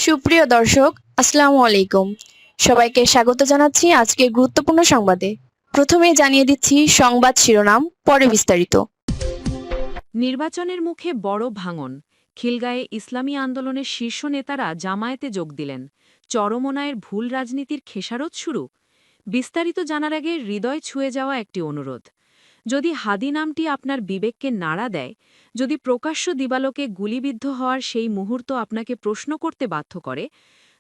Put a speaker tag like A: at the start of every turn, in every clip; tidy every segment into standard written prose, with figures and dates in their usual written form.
A: সুপ্রিয় দর্শক, আসসালামু আলাইকুম। সবাইকে স্বাগত জানাচ্ছি আজকের গুরুত্বপূর্ণ সংবাদে। প্রথমেই জানিয়ে দিচ্ছি সংবাদ শিরোনাম, পরে বিস্তারিত।
B: নির্বাচনের মুখে বড় ভাঙন। খিলগাঁয়ে ইসলামী আন্দোলনের শীর্ষ নেতারা জামায়াতে যোগ দিলেন। চরমোনায়ের ভুল রাজনীতির খেসারত শুরু। বিস্তারিত জানার আগে হৃদয় ছুঁয়ে যাওয়া একটি অনুরোধ। যদি হাদি নামটি আপনার বিবেককে নাড়া দেয়, যদি প্রকাশ্য দিবালোকে গুলিবিদ্ধ হওয়ার সেই মুহূর্ত আপনাকে প্রশ্ন করতে বাধ্য করে,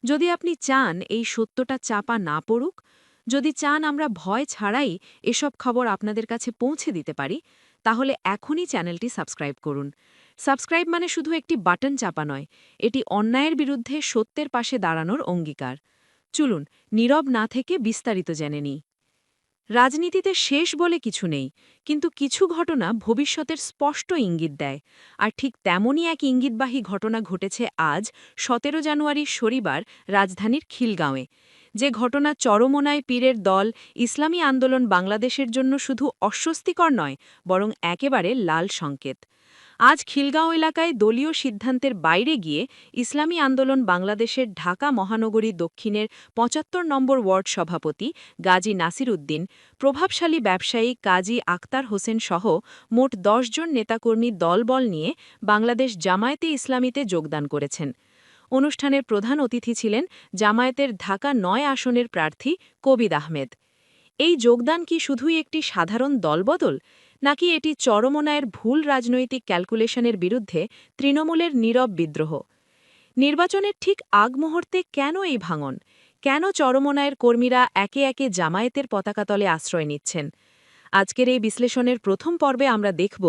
B: যদি আপনি চান এই সত্যটা চাপা না পড়ুক, যদি চান আমরা ভয় ছাড়াই এসব খবর আপনাদের কাছে পৌঁছে দিতে পারি, তাহলে এখনই চ্যানেলটি সাবস্ক্রাইব করুন। সাবস্ক্রাইব মানে শুধু একটি বাটন চাপা নয়, এটি অন্যায়ের বিরুদ্ধে সত্যের পাশে দাঁড়ানোর অঙ্গীকার। চলুন নীরব না থেকে বিস্তারিত জেনে নিই। রাজনীতিতে শেষ বলে কিছু নেই, কিন্তু কিছু ঘটনা ভবিষ্যতের স্পষ্ট ইঙ্গিত দেয়। আর ঠিক তেমনই এক ইঙ্গিতবাহী ঘটনা ঘটেছে আজ ১৭ জানুয়ারি শনিবার রাজধানীর খিলগাঁওয়ে। যে ঘটনা চরমোনায় পীরের দল ইসলামী আন্দোলন বাংলাদেশের জন্য শুধু অস্বস্তিকর নয়, বরং একেবারে লাল সংকেত। আজ খিলগাঁও এলাকায় দলীয় সিদ্ধান্তের বাইরে গিয়ে ইসলামী আন্দোলন বাংলাদেশের ঢাকা মহানগরী দক্ষিণের ৭৫ নম্বর ওয়ার্ড সভাপতি গাজী নাসির উদ্দিন, প্রভাবশালী ব্যবসায়ী কাজী আক্তার হোসেন সহ মোট ১০ জন নেতাকর্মী দলবল নিয়ে বাংলাদেশ জামায়াতে ইসলামীতে যোগদান করেছেন। অনুষ্ঠানের প্রধান অতিথি ছিলেন জামায়াতের ঢাকা ৯ আসনের প্রার্থী কবির আহমেদ। এই যোগদান কি শুধুই একটি সাধারণ দলবদল, নাকি এটি চরমোনায়ের ভুল রাজনৈতিক ক্যালকুলেশনের বিরুদ্ধে তৃণমূলের নীরব বিদ্রোহ? নির্বাচনের ঠিক আগ মুহূর্তে কেন এই ভাঙন? কেন চরমোনায়ের কর্মীরা একে একে জামায়াতের পতাকাতলে আশ্রয় নিচ্ছেন? আজকের এই বিশ্লেষণের প্রথম পর্বে আমরা দেখব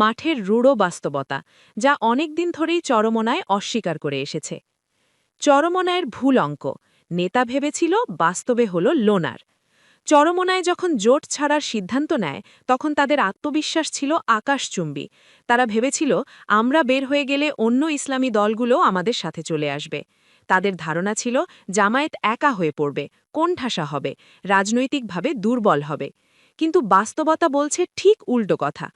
B: মাঠের রূঢ় বাস্তবতা, যা অনেকদিন ধরেই চরমোনায় অস্বীকার করে এসেছে। চরমোনায়ের ভুল অঙ্ক। নেতা ভেবেছিল, বাস্তবে হল লোনার। চরমোনায় যখন জোট ছাড়ার সিদ্ধান্ত নেয়, তখন তাদের আত্মবিশ্বাস ছিল আকাশচুম্বী। তারা ভেবেছিল, আমরা বের হয়ে গেলে অন্য ইসলামী দলগুলো আমাদের সাথে চলে আসবে। তাদের ধারণা ছিল জামায়াত একা হয়ে পড়বে, কোণঠাসা হবে, রাজনৈতিকভাবে দুর্বল হবে। কিন্তু বাস্তবতা বলছে ঠিক উল্টো কথা।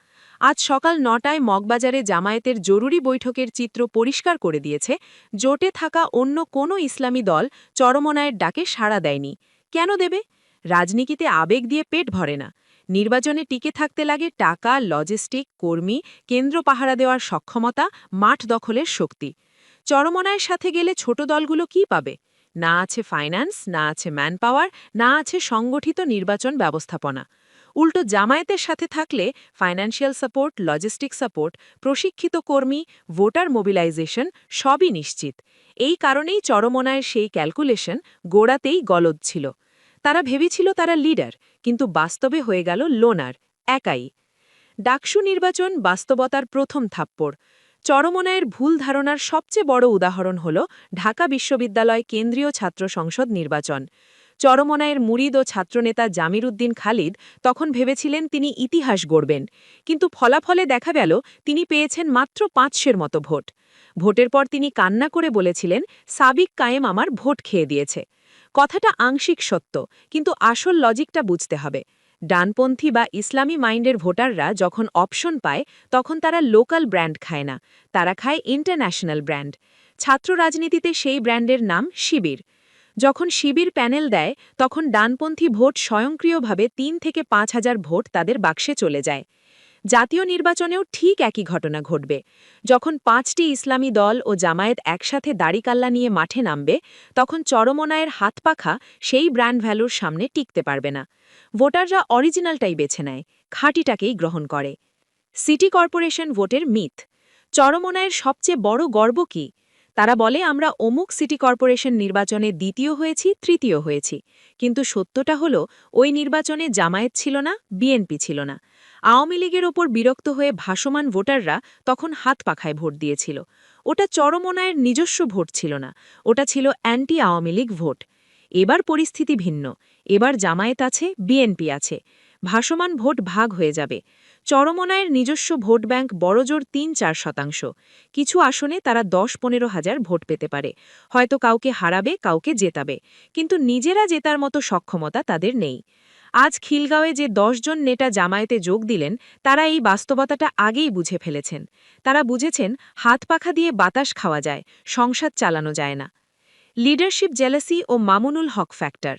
B: আজ সকাল ৯টায় মগবাজারে জামায়াতের জরুরি বৈঠকের চিত্র পরিষ্কার করে দিয়েছে, জোটে থাকা অন্য কোনো ইসলামী দল চরমোনায়ের ডাকে সাড়া দেয়নি। কেন দেবে? রাজনীতিতে আবেগ দিয়ে পেট ভরে না। নির্বাচনে টিকে থাকতে লাগে টাকা, লজিস্টিক, কর্মী, কেন্দ্র পাহারা দেওয়ার সক্ষমতা, মাঠ দখলের শক্তি। চরমোনায়ের সাথে গেলে ছোট দলগুলো কি পাবে? না আছে ফাইন্যান্স, না আছে ম্যানপাওয়ার, না আছে সংগঠিত নির্বাচন ব্যবস্থাপনা। উল্টো জামায়াতের সাথে থাকলে ফাইন্যান্সিয়াল সাপোর্ট, লজিস্টিক সাপোর্ট, প্রশিক্ষিত কর্মী, ভোটার মোবিলাইজেশন সবই নিশ্চিত। এই কারণেই চরমোনায়ের সেই ক্যালকুলেশন গোড়াতেই গলদ ছিল। তারা ভেবেছিল তারা লিডার, কিন্তু বাস্তবে হয়ে গেল লোনার, একাই। ডাকসু নির্বাচন বাস্তবতার প্রথম থাপ্পড়। চরমোনায়ের ভুল ধারণার সবচেয়ে বড় উদাহরণ হল ঢাকা বিশ্ববিদ্যালয় কেন্দ্রীয় ছাত্র সংসদ নির্বাচন। চরমোনায়ের মুরিদ ও ছাত্রনেতা জামির উদ্দিন খালিদ তখন ভেবেছিলেন তিনি ইতিহাস গড়বেন, কিন্তু ফলাফলে দেখা গেল তিনি পেয়েছেন মাত্র ৫০০-এর মতো ভোট। ভোটের পর তিনি কান্না করে বলেছিলেন, সাবিক কায়েম আমার ভোট খেয়ে দিয়েছে। কথাটা আংশিক সত্য, কিন্তু আসল লজিকটা বুঝতে হবে। ডানপন্থী বা ইসলামী মাইন্ডের ভোটাররা যখন অপশন পায়, তখন তারা লোকাল ব্র্যান্ড খায় না, তারা খায় ইন্টারন্যাশনাল ব্র্যান্ড। ছাত্র রাজনীতিতে সেই ব্র্যান্ডের নাম শিবির। যখন শিবির প্যানেল দেয়, তখন ডানপন্থী ভোট স্বয়ংক্রিয়ভাবে ৩ থেকে ৫,০০০ ভোট তাদের বাক্সে চলে যায়। জাতীয় নির্বাচনেও ঠিক একই ঘটনা ঘটবে। যখন ৫টি ইসলামী দল ও জামায়াত একসাথে দাড়িকাল্লা নিয়ে মাঠে নামবে, তখন চরমোনায়ের হাতপাখা সেই ব্র্যান্ড ভ্যালুর সামনে টিকতে পারবে না। ভোটাররা অরিজিনালটাই বেছে নেয়, খাঁটিটাকেই গ্রহণ করে। সিটি কর্পোরেশন ভোটের মিথ। চরমোনায়ের সবচেয়ে বড় গর্ব কি? তারা বলে, আমরা অমুক সিটি কর্পোরেশন নির্বাচনে দ্বিতীয় হয়েছি, তৃতীয় হয়েছি। কিন্তু সত্যটা হলো, ওই নির্বাচনে জামায়াত ছিল না, বিএনপি ছিল না। আওয়ামী লীগের ওপর বিরক্ত হয়ে ভাসমান ভোটাররা তখন হাত পাখায় ভোট দিয়েছিল। ওটা চরমোনায়ের নিজস্ব ভোট ছিল না, ওটা ছিল অ্যান্টি আওয়ামী লীগ ভোট। এবার পরিস্থিতি ভিন্ন। এবার জামায়াত আছে, বিএনপি আছে। ভাসমান ভোট ভাগ হয়ে যাবে। চরমোনায়ের নিজস্ব ভোট ব্যাংক বড়জোর ৩-৪%। কিছু আসনে তারা ১০-১৫ হাজার ভোট পেতে পারে। হয়তো কাউকে হারাবে, কাউকে জেতাবে, কিন্তু নিজেরা জেতার মতো সক্ষমতা তাদের নেই। আজ খিলগাঁওয়ে যে ১০ জন নেতা জামায়াতে যোগ দিলেন, তারা এই বাস্তবতাটা আগেই বুঝে ফেলেছেন। তারা বুঝেছেন, হাত পাখা দিয়ে বাতাস খাওয়া যায়, সংসার চালানো যায় না। লিডারশিপ জেলাসি ও মামুনুল হক ফ্যাক্টর।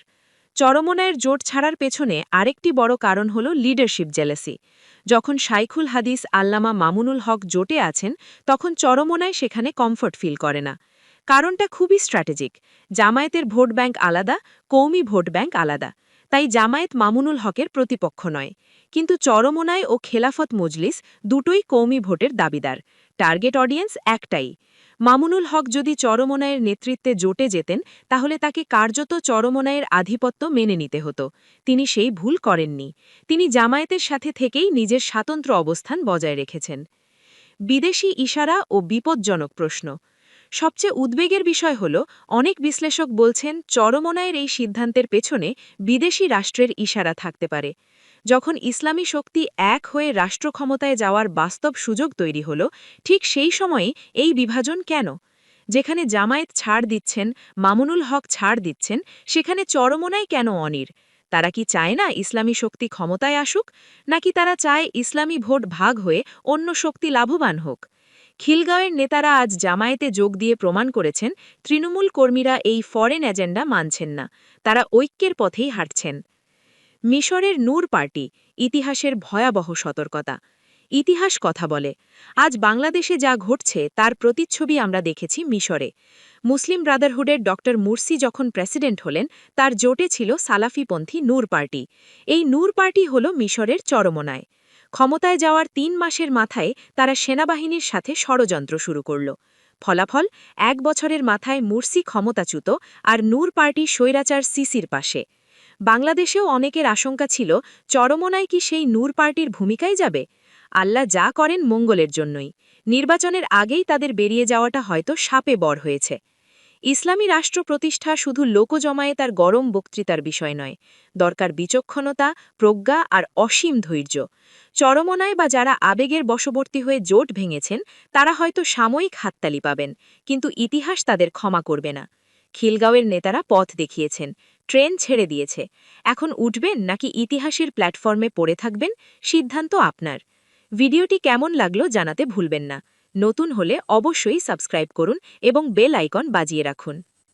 B: চরমোনাইয়ের জোট ছাড়ার পেছনে আরেকটি বড় কারণ হল লিডারশিপ জেলাসি। যখন শাইখুল হাদিস আল্লামা মামুনুল হক জোটে আছেন, তখন চরমোনাই সেখানে কমফর্ট ফিল করে না। কারণটা খুবই স্ট্র্যাটেজিক। জামায়াতের ভোট ব্যাংক আলাদা, কৌমি ভোট ব্যাংক আলাদা। তাই জামায়াত মামুনুল হকের প্রতিপক্ষ নয়। কিন্তু চরমোনাই ও খেলাফত মজলিস দুটোই কৌমি ভোটের দাবিদার। টার্গেট অডিয়েন্স একটাই। মামুনুল হক যদি চরমোনাইয়ের নেতৃত্বে জোটে যেতেন, তাহলে তাকে কার্যত চরমোনাইয়ের আধিপত্য মেনে নিতে হতো। তিনি সেই ভুল করেননি। তিনি জামায়াতের সাথে থেকেই নিজের স্বাতন্ত্র্য অবস্থান বজায় রেখেছেন। বিদেশি ইশারা ও বিপজ্জনক প্রশ্ন। সবচেয়ে উদ্বেগের বিষয় হল, অনেক বিশ্লেষক বলছেন চরমোনাইয়ের এই সিদ্ধান্তের পেছনে বিদেশি রাষ্ট্রের ইশারা থাকতে পারে। যখন ইসলামী শক্তি এক হয়ে রাষ্ট্র ক্ষমতায় যাওয়ার বাস্তব সুযোগ তৈরি হল, ঠিক সেই সময়ে এই বিভাজন কেন? যেখানে জামায়াত ছাড় দিচ্ছেন, মামুনুল হক ছাড় দিচ্ছেন, সেখানে চরমোনাই কেন অনির? তারা কি চায় না ইসলামী শক্তি ক্ষমতায় আসুক, নাকি তারা চায় ইসলামী ভোট ভাগ হয়ে অন্য শক্তি লাভবান হোক? খিলগাঁওয়ের নেতারা আজ জামায়াতে যোগ দিয়ে প্রমাণ করেছেন, তৃণমূল কর্মীরা এই ফরেন এজেন্ডা মানছেন না। তারা ঐক্যের পথেই হাঁটছেন। মিশরের নূর পার্টি, ইতিহাসের ভয়াবহ সতর্কতা। ইতিহাস কথা বলে। আজ বাংলাদেশে যা ঘটছে তার প্রতিচ্ছবি আমরা দেখেছি মিশরে। মুসলিম ব্রাদারহুডের ড মুরসি যখন প্রেসিডেন্ট হলেন, তার জোটে ছিল সালাফিপন্থী নূর পার্টি। এই নূর পার্টি হল মিশরের চরমোনাই। ক্ষমতায় যাওয়ার ৩ মাসের মাথায় তারা সেনাবাহিনীর সাথে ষড়যন্ত্র শুরু করল। ফলাফল, ১ বছরের মাথায় মুরসি ক্ষমতাচ্যুত আর নূর পার্টি স্বৈরাচার সিসির পাশে। বাংলাদেশেও অনেকের আশঙ্কা ছিল, চরমোনাই কি সেই নূর পার্টির ভূমিকায় যাবে? আল্লাহ যা করেন মঙ্গলের জন্যই। নির্বাচনের আগেই তাদের বেরিয়ে যাওয়াটা হয়তো শাপে বর হয়েছে। ইসলামী রাষ্ট্র প্রতিষ্ঠা শুধু লোকজমায়েত আর গরম বক্তৃতার বিষয় নয়। দরকার বিচক্ষণতা, প্রজ্ঞা আর অসীম ধৈর্য। চরমোনাই বা যারা আবেগের বশবর্তী হয়ে জোট ভেঙেছেন, তারা হয়তো সাময়িক হাততালি পাবেন, কিন্তু ইতিহাস তাদের ক্ষমা করবে না। খিলগাঁওয়ের নেতারা পথ দেখিয়েছেন, ট্রেন ছেড়ে দিয়েছে। এখন উঠবেন নাকি ইতিহাসের প্ল্যাটফর্মে পড়ে থাকবেন, সিদ্ধান্ত আপনার। ভিডিওটি কেমন লাগলো জানাতে ভুলবেন না। নতুন হলে অবশ্যই সাবস্ক্রাইব করুন এবং বেল আইকন বাজিয়ে রাখুন।